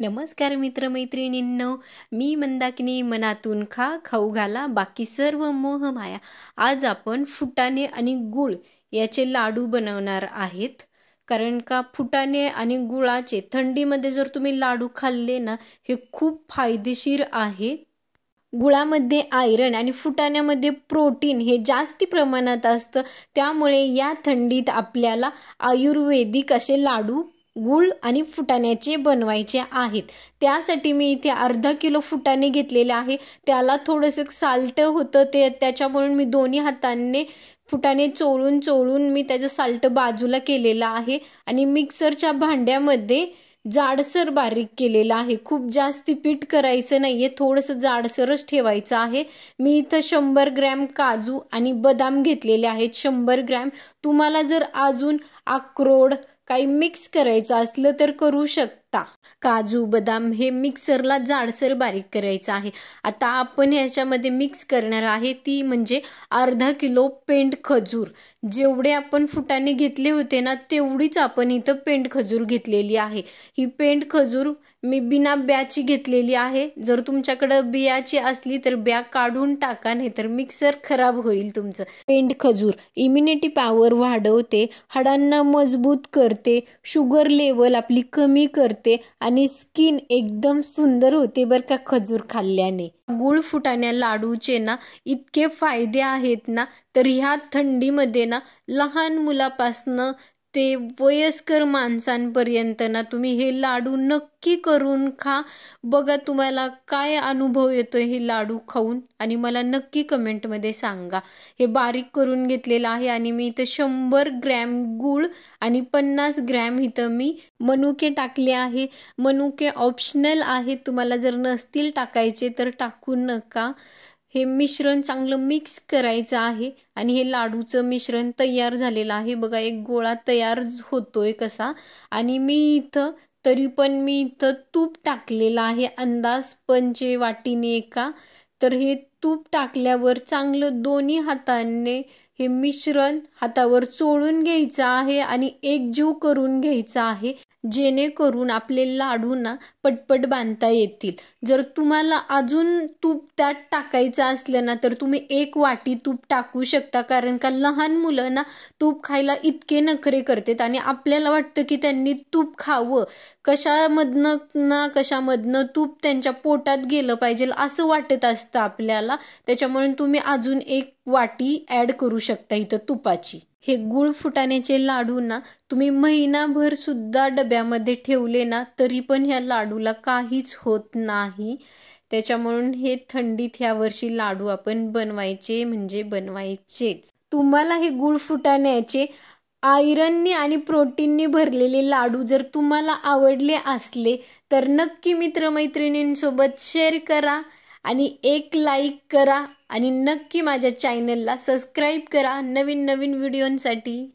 नमस्कार मित्रमैत्रिणींनो, मी मंदाकिनी. मनातून खा, खाऊ घाला, बाकी सर्व मोह माया. आज आपण फुटाणे आणि गुळ याचे लाडू बनवणार आहेत. कारण का फुटाणे आणि गुळाचे थंडीमध्ये जर तुम्ही लाडू खाल्ले ना, हे खूप फायदेशीर आहे. गुळामध्ये आयरन आणि फुटाण्यामध्ये प्रोटीन हे जास्ती प्रमाणात असतं. त्यामुळे या थंडीत आपल्याला आयुर्वेदिक असे लाडू गुळ आणि फुटाण्याचे बनवायचे आहेत. त्यासाठी मी इथे अर्धा किलो फुटाणे घेतलेले आहे. त्याला थोडंसं साल्ट होतं त्याच्यामुळे मी दोन्ही हातांनी फुटाणे चोळून मी त्याचं साल्ट बाजूला केलेलं आहे आणि मिक्सरच्या भांड्यामध्ये जाडसर बारीक केलेलं आहे. खूप जास्ती पीठ करायचं नाहीये, थोडंसं जाडसरच ठेवायचं आहे. मी इथं 100 ग्रॅम काजू आणि बदाम घेतलेले आहेत. 100 ग्रॅम. तुम्हाला जर अजून अक्रोड काही मिक्स करायचं असलं तर करू शकता. काजू बदाम हे मिक्सरला जाडसर बारीक करायचं आहे. आता आपण ह्याच्यामध्ये मिक्स करणार आहे ती म्हणजे अर्धा किलो पेंड खजूर. जेवढे आपण फुटाणे घेतले होते ना, तेवढीच आपण इथं पेंड खजूर घेतलेली आहे. ही पेंड खजूर मी बिना ब्याची घेतलेली आहे. जर तुमच्याकडं बियाची असली तर ब्या काढून टाका, नाही तर मिक्सर खराब होईल तुमचं. पेंड खजूर इम्युनिटी पॉवर वाढवते, हाडांना मजबूत करते, शुगर लेवल आपली कमी करते आणि स्किन एकदम सुंदर होते बरं का खजूर खाल्ल्याने. गुळ फुटाण्या लाडूचे ना इतके फायदे आहेत ना, तर ह्या थंडीमध्ये ना लहान मुलापासनं ते वयस्कर माणसांपर्यंत ना तुम्ही हे लाडू नक्की करून खा. बघा तुम्हाला काय अनुभव येतोय हे लाडू खाऊन आणि मला नक्की कमेंटमध्ये सांगा. हे बारीक करून घेतलेलं आहे आणि मी इथं 100 ग्रॅम गूळ आणि 50 ग्रॅम इथं मी मनुके टाकले आहे. मनुके ऑप्शनल आहे, तुम्हाला जर नसतील टाकायचे तर टाकू नका. हे मिश्रण चांगलं मिक्स करायचं आहे आणि हे लाडूचं मिश्रण तयार झालेलं आहे. बघा एक गोळा तयार होतोय कसा. आणि मी इथं तूप टाकलेलं आहे अंदाज पंचे वाटीने एका. तर हे तूप टाकल्यावर चांगलं दोन्ही हातांनी हे मिश्रण हातावर चोळून घ्यायचं आहे आणि एकजीव करून घ्यायचं आहे, जेणेकरून आपले लाडू ना पटपट बांधता येतील. जर तुम्हाला अजून तूप त्यात टाकायचं असलं ना, तर तुम्ही 1 वाटी तूप टाकू शकता. कारण का लहान मुलं ना तूप खायला इतके नखरे करतात आणि आपल्याला वाटतं की त्यांनी तूप खावं, कशामधनं तूप त्यांच्या पोटात गेलं पाहिजे असं वाटत असतं आपल्याला. त्याच्यामुळे तुम्ही अजून 1 वाटी ॲड करू शकता इथं तुपाची. हे गुळ फुटाण्याचे लाडू ना तुम्ही महिनाभर सुद्धा डब्यामध्ये ठेवले ना तरी पण ह्या लाडूला काहीच होत नाही. त्याच्यामुळे हे थंडीत ह्या वर्षी लाडू आपण बनवायचेच. तुम्हाला हे गुळ फुटाण्याचे आयरननी आणि प्रोटीननी भरलेले लाडू जर तुम्हाला आवडले असले तर नक्की मित्रमैत्रिणींसोबत शेअर करा आणि एक लाईक करा आणि नक्की माझ्या चॅनलला सबस्क्राईब करा नवीन व्हिडिओंसाठी.